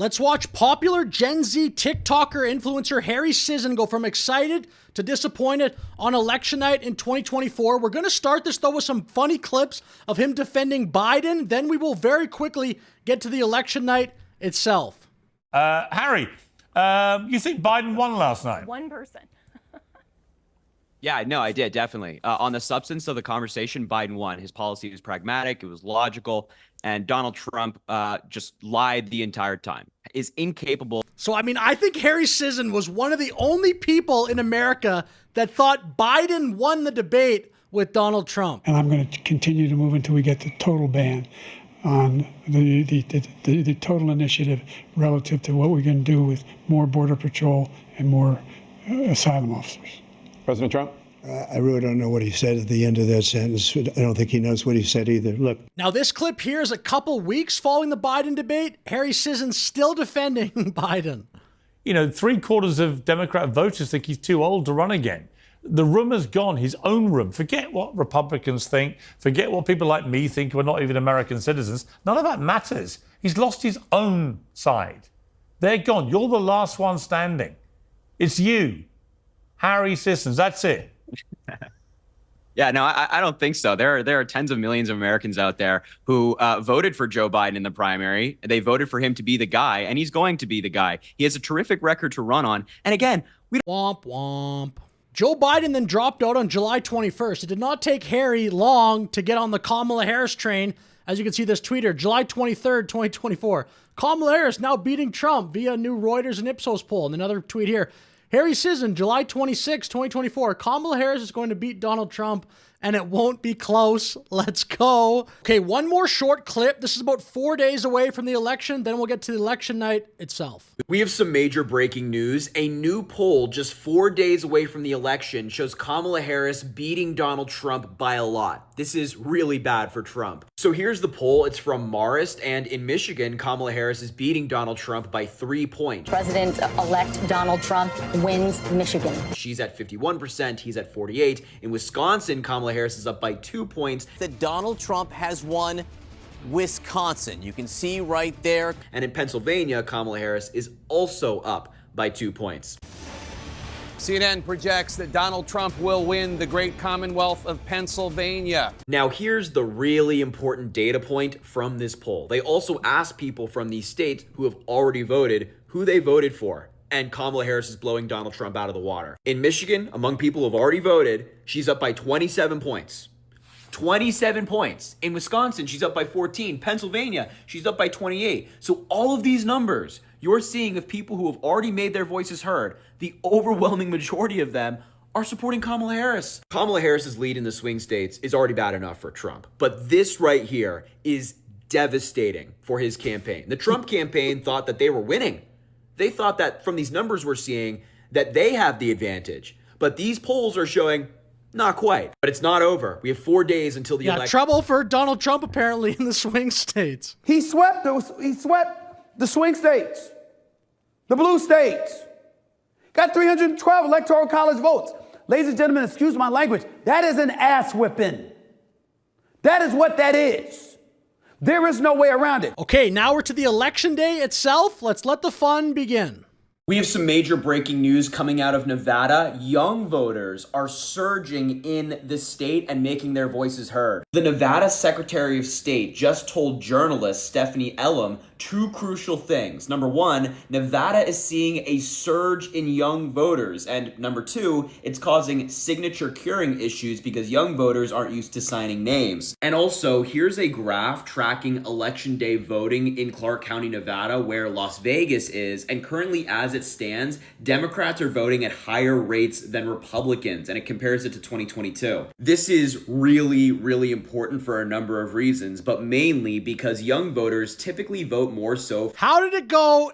Let's watch popular Gen Z TikToker influencer Harry Sisson go from excited to disappointed on election night in 2024. We're going to start this, though, with some funny clips of him defending Biden. Then we will very quickly get to the election night itself. Harry, you think Biden won last night? 1%. Yeah, no, I did, definitely. On the substance of the conversation, Biden won. His policy was pragmatic, it was logical, and Donald Trump just lied the entire time, is incapable. So, I mean, I think Harry Sisson was one of the only people in America that thought Biden won the debate with Donald Trump. And I'm going to continue to move until we get the total ban on the total initiative relative to what we're going to do with more Border Patrol and more asylum officers. President Trump? I really don't know what he said at the end of that sentence. I don't think he knows what he said either. Look. Now, this clip here is a couple weeks following the Biden debate. Harry Sisson's still defending Biden. You know, 3/4 of Democrat voters think he's too old to run again. The room has gone, his own room. Forget what Republicans think. Forget what people like me think who are not even American citizens. None of that matters. He's lost his own side. They're gone. You're the last one standing. It's you, Harry Sisson. That's it. Yeah, no, I don't think so. There are tens of millions of Americans out there who voted for Joe Biden in the primary. They voted for him to be the guy, and he's going to be the guy. He has a terrific record to run on. And again, Womp womp. Joe Biden then dropped out on July 21st. It did not take Harry long to get on the Kamala Harris train. As you can see this tweeter, July 23rd, 2024. Kamala Harris now beating Trump via new Reuters and Ipsos poll. And another tweet here. Harry Sisson, July 26, 2024. Kamala Harris is going to beat Donald Trump, and it won't be close. Let's go. Okay, one more short clip. This is about 4 days away from the election. Then we'll get to the election night itself. We have some major breaking news. A new poll just 4 days away from the election shows Kamala Harris beating Donald Trump by a lot. This is really bad for Trump. So here's the poll. It's from Marist, and in Michigan, Kamala Harris is beating Donald Trump by 3 points. President-elect Donald Trump wins Michigan. She's at 51%, he's at 48%. In Wisconsin, Kamala Harris is up by 2 points. That Donald Trump has won Wisconsin. You can see right there. And in Pennsylvania, Kamala Harris is also up by 2 points. CNN projects that Donald Trump will win the great Commonwealth of Pennsylvania. Now, here's the really important data point from this poll. They also asked people from these states who have already voted who they voted for. And Kamala Harris is blowing Donald Trump out of the water. In Michigan, among people who have already voted, she's up by 27 points. 27 points. In Wisconsin, she's up by 14. Pennsylvania, she's up by 28. So all of these numbers you're seeing of people who have already made their voices heard, the overwhelming majority of them are supporting Kamala Harris. Kamala Harris's lead in the swing states is already bad enough for Trump. But this right here is devastating for his campaign. The Trump campaign thought that they were winning. They thought that from these numbers we're seeing that they have the advantage. But these polls are showing not quite. But it's not over. We have 4 days until the election. Trouble for Donald Trump apparently in the swing states. He swept the swing states, the blue states. Got 312 electoral college votes. Ladies and gentlemen, excuse my language. That is an ass whipping. That is what that is. There is no way around it. Okay, now we're to the election day itself. Let's let the fun begin. We have some major breaking news coming out of Nevada. Young voters are surging in the state and making their voices heard. The Nevada Secretary of State just told journalist Stephanie Elam 2 crucial things. Number 1, Nevada is seeing a surge in young voters. And number 2, it's causing signature curing issues because young voters aren't used to signing names. And also, here's a graph tracking election day voting in Clark County, Nevada, where Las Vegas is. And currently, as it stands, Democrats are voting at higher rates than Republicans, and it compares it to 2022. This is really, really important for a number of reasons, but mainly because young voters typically vote more so. How did it go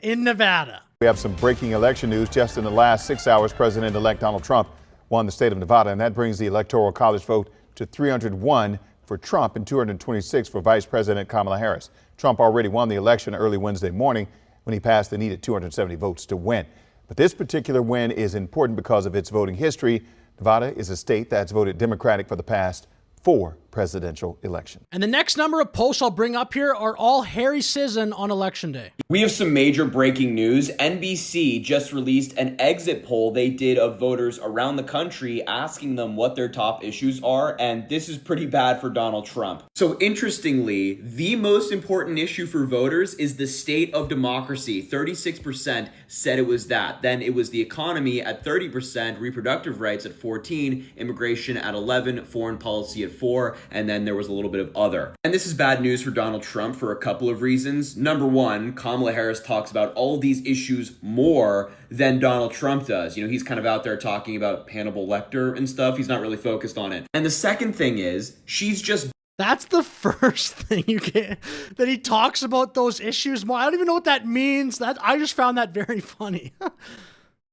in Nevada? We have some breaking election news. Just in the last 6 hours, President-elect Donald Trump won the state of Nevada, and that brings the Electoral College vote to 301 for Trump and 226 for Vice President Kamala Harris. Trump already won the election early Wednesday morning when he passed the needed 270 votes to win. But this particular win is important because of its voting history. Nevada is a state that's voted Democratic for the past 4 presidential election. And the next number of posts I'll bring up here are all Harry Sisson on election day. We have some major breaking news. NBC just released an exit poll they did of voters around the country asking them what their top issues are, and this is pretty bad for Donald Trump. So interestingly, the most important issue for voters is the state of democracy. 36% said it was that. Then it was the economy at 30%, reproductive rights at 14%, immigration at 11%, foreign policy at 4%, and then there was a little bit of other. And this is bad news for Donald Trump for a couple of reasons. Number one, Kamala Harris talks about all of these issues more than Donald Trump does. You know, he's kind of out there talking about Hannibal Lecter and stuff. He's not really focused on it. And the second thing is, she's just... That's the first thing you get, that he talks about those issues more. I don't even know what that means. I just found that very funny.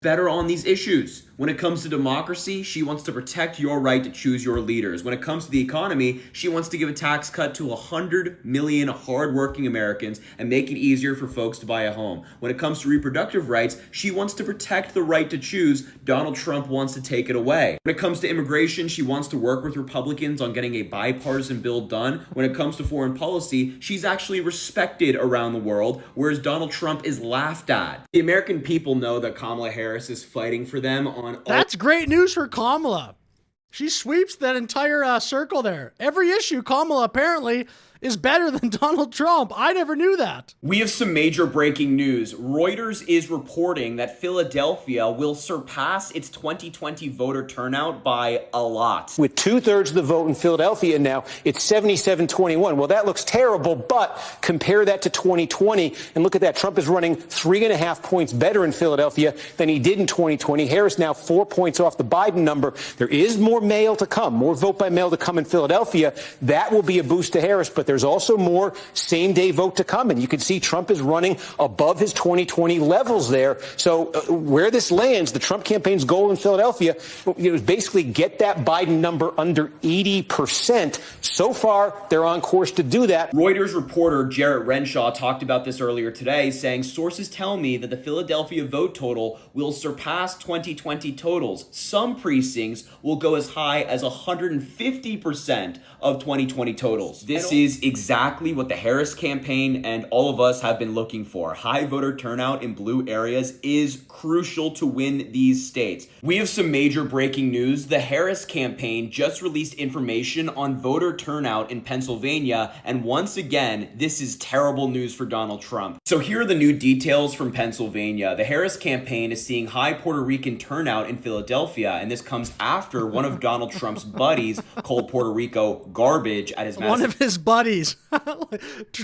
better on these issues. When it comes to democracy, she wants to protect your right to choose your leaders. When it comes to the economy, she wants to give a tax cut to 100 million hardworking Americans and make it easier for folks to buy a home. When it comes to reproductive rights, she wants to protect the right to choose. Donald Trump wants to take it away. When it comes to immigration, she wants to work with Republicans on getting a bipartisan bill done. When it comes to foreign policy, she's actually respected around the world, whereas Donald Trump is laughed at. The American people know that Kamala Harris is fighting for them on... That's great news for Kamala. She sweeps that entire circle there. Every issue, Kamala apparently is better than Donald Trump. I never knew that. We have some major breaking news. Reuters is reporting that Philadelphia will surpass its 2020 voter turnout by a lot. With 2/3 of the vote in Philadelphia now, it's 77-21. Well, that looks terrible, but compare that to 2020 and look at that. Trump is running 3.5 points better in Philadelphia than he did in 2020. Harris now 4 points off the Biden number. There is more mail to come, more vote by mail to come in Philadelphia. That will be a boost to Harris, but there's also more same-day vote to come, and you can see Trump is running above his 2020 levels there. So where this lands, the Trump campaign's goal in Philadelphia, is basically get that Biden number under 80%. So far, they're on course to do that. Reuters reporter Jarrett Renshaw talked about this earlier today, saying sources tell me that the Philadelphia vote total will surpass 2020 totals. Some precincts will go as high as 150% of 2020 totals. This is exactly what the Harris campaign and all of us have been looking for. High voter turnout in blue areas is crucial to win these states. We have some major breaking news. The Harris campaign just released information on voter turnout in Pennsylvania, and once again, this is terrible news for Donald Trump. So here are the new details from Pennsylvania. The Harris campaign is seeing high Puerto Rican turnout in Philadelphia, and this comes after one of Donald Trump's buddies called Puerto Rico garbage at his one of his buddies.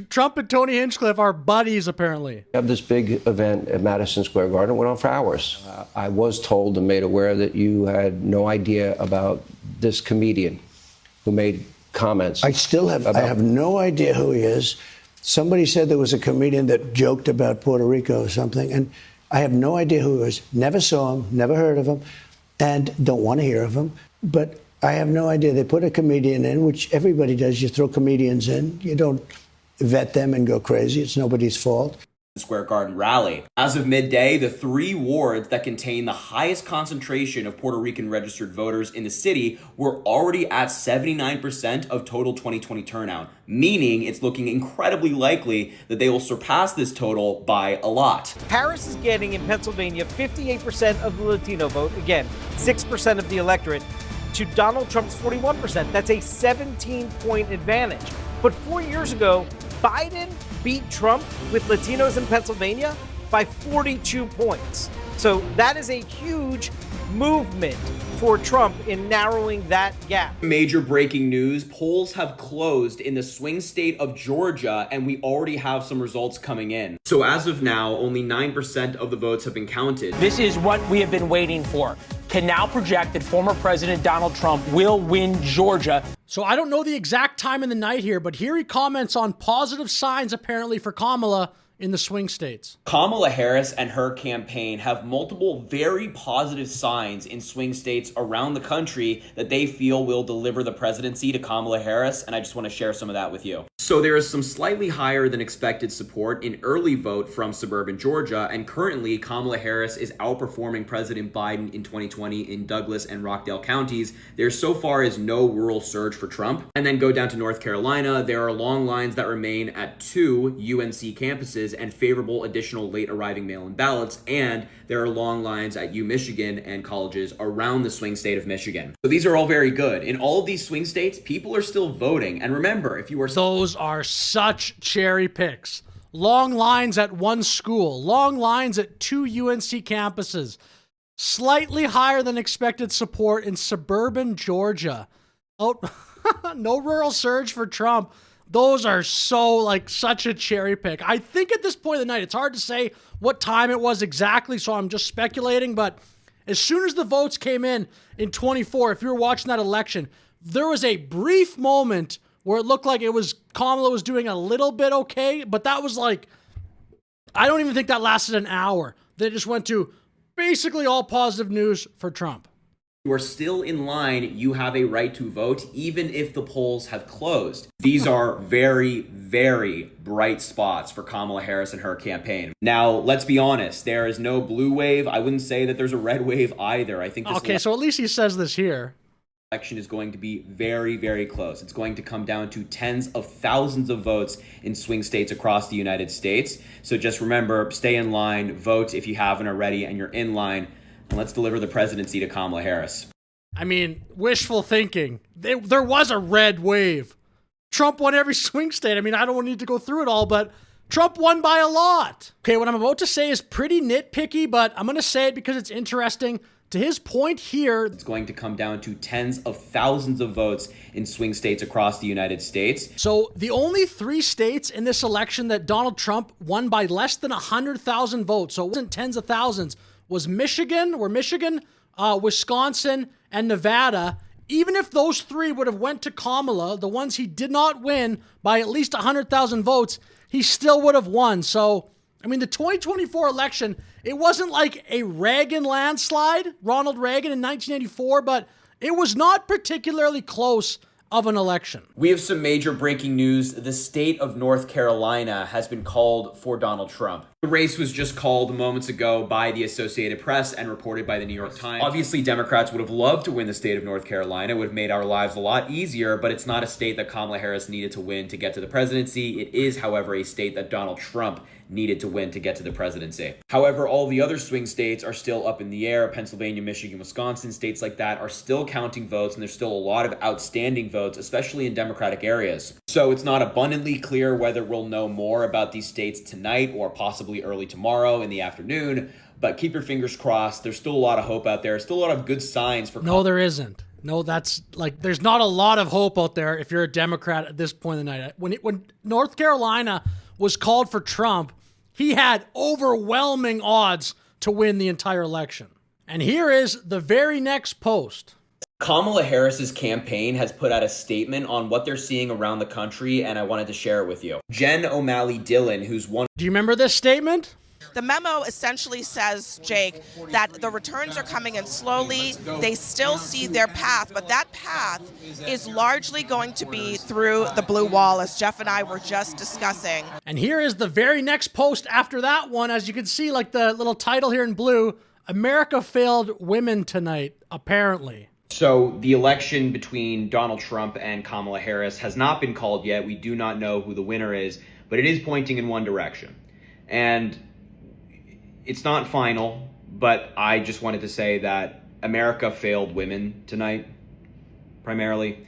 Trump and Tony Hinchcliffe are buddies, apparently. We have this big event at Madison Square Garden. It went on for hours. I was told and made aware that you had no idea about this comedian who made comments. I have no idea who he is. Somebody said there was a comedian that joked about Puerto Rico or something, and I have no idea who he was. Never saw him, never heard of him, and don't want to hear of him. But I have no idea. They put a comedian in, which everybody does. You throw comedians in. You don't vet them and go crazy. It's nobody's fault. Square Garden rally. As of midday, the 3 wards that contain the highest concentration of Puerto Rican registered voters in the city were already at 79% of total 2020 turnout, meaning it's looking incredibly likely that they will surpass this total by a lot. Harris is getting in Pennsylvania 58% of the Latino vote, again, 6% of the electorate, to Donald Trump's 41%. That's a 17-point advantage. But 4 years ago, Biden beat Trump with Latinos in Pennsylvania by 42 points. So that is a huge movement for Trump in narrowing that gap. Major breaking news. Polls have closed in the swing state of Georgia, and we already have some results coming in. So as of now, only 9% of the votes have been counted. This is what we have been waiting for. Can now project that former President Donald Trump will win Georgia. So I don't know the exact time in the night here, but here he comments on positive signs apparently for Kamala in the swing states. Kamala Harris and her campaign have multiple very positive signs in swing states around the country that they feel will deliver the presidency to Kamala Harris, and I just want to share some of that with you. So there is some slightly higher than expected support in early vote from suburban Georgia, and currently Kamala Harris is outperforming President Biden in 2020 in Douglas and Rockdale counties. There so far is no rural surge for Trump. And then go down to North Carolina, there are long lines that remain at 2 UNC campuses and favorable additional late arriving mail-in ballots, and there are long lines at Michigan and colleges around the swing state of Michigan. So these are all very good. In all of these swing states, people are still voting. And remember, if you are... Those are such cherry picks. Long lines at one school, long lines at 2 UNC campuses, slightly higher than expected support in suburban Georgia. Oh, no rural surge for Trump. Those are such a cherry pick. I think at this point of the night, it's hard to say what time it was exactly, so I'm just speculating, but as soon as the votes came in 24, if you were watching that election, there was a brief moment where it looked like Kamala was doing a little bit okay, but that was I don't even think that lasted an hour. They just went to basically all positive news for Trump. You are still in line, you have a right to vote, even if the polls have closed. These are very, very bright spots for Kamala Harris and her campaign. Now, let's be honest, there is no blue wave. I wouldn't say that there's a red wave either. I think this so at least he says this here. Election is going to be very, very close. It's going to come down to tens of thousands of votes in swing states across the United States. So just remember, stay in line, vote if you haven't already, and you're in line. And let's deliver the presidency to Kamala Harris. I mean, wishful thinking. There was a red wave. Trump won every swing state. I mean, I don't need to go through it all, but Trump won by a lot. Okay, what I'm about to say is pretty nitpicky, but I'm going to say it because it's interesting. To his point here, it's going to come down to tens of thousands of votes in swing states across the United States. So the only 3 states in this election that Donald Trump won by less than 100,000 votes, so it wasn't tens of thousands, was Michigan, Wisconsin, and Nevada. Even if those 3 would have went to Kamala, the ones he did not win by at least 100,000 votes, he still would have won. So, I mean, the 2024 election, it wasn't like a Reagan landslide, Ronald Reagan in 1984, but it was not particularly close of an election. We have some major breaking news. The state of North Carolina has been called for Donald Trump. The race was just called moments ago by the Associated Press and reported by the New York Times. Obviously, Democrats would have loved to win the state of North Carolina. It would have made our lives a lot easier, but it's not a state that Kamala Harris needed to win to get to the presidency. It is, however, a state that Donald Trump needed to win to get to the presidency. However, all the other swing states are still up in the air. Pennsylvania, Michigan, Wisconsin, states like that are still counting votes, and there's still a lot of outstanding votes, especially in Democratic areas. So it's not abundantly clear whether we'll know more about these states tonight or possibly early tomorrow in the afternoon, but keep your fingers crossed. There's still a lot of hope out there. Still a lot of good signs for... No, there isn't. No, that's there's not a lot of hope out there if you're a Democrat at this point in the night. When North Carolina was called for Trump, he had overwhelming odds to win the entire election. And here is the very next post. Kamala Harris's campaign has put out a statement on what they're seeing around the country, and I wanted to share it with you. Jen O'Malley Dillon, who's one... Do you remember this statement? The memo essentially says, Jake, that the returns are coming in slowly. They still see their path, but that path is largely going to be through the blue wall, as Jeff and I were just discussing. And here is the very next post after that one. As you can see, the little title here in blue, America failed women tonight, apparently. So the election between Donald Trump and Kamala Harris has not been called yet. We do not know who the winner is, but it is pointing in one direction. And it's not final, but I just wanted to say that America failed women tonight, primarily.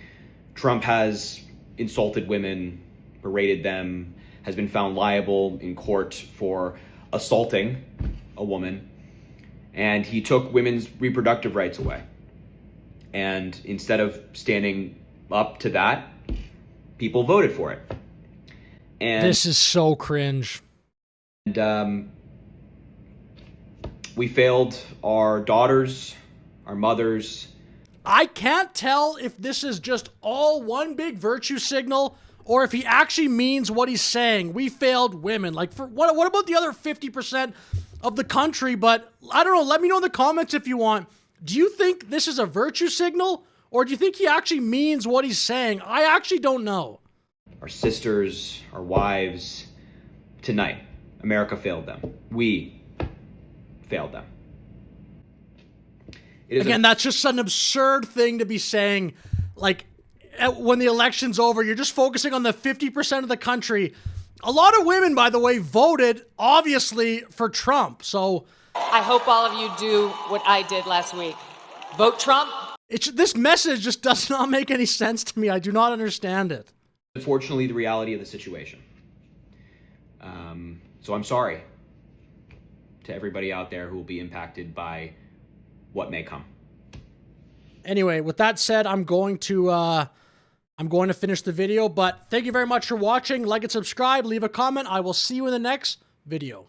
Trump has insulted women, berated them, has been found liable in court for assaulting a woman, and he took women's reproductive rights away. And instead of standing up to that, people voted for it. And this is so cringe. And we failed our daughters, our mothers. I can't tell if this is just all one big virtue signal or if he actually means what he's saying. We failed women. Like, for what about the other 50% of the country? But I don't know. Let me know in the comments if you want. Do you think this is a virtue signal, or do you think he actually means what he's saying? I actually don't know. Our sisters, our wives, tonight, America failed them. We failed them. Again, that's just an absurd thing to be saying. Like, when the election's over, you're just focusing on the 50% of the country. A lot of women, by the way, voted, obviously, for Trump. So I hope all of you do what I did last week. Vote Trump. This message just does not make any sense to me. I do not understand it. Unfortunately, the reality of the situation. So I'm sorry to everybody out there who will be impacted by what may come. Anyway, with that said, I'm going to finish the video, but thank you very much for watching. Like and subscribe, leave a comment. I will see you in the next video.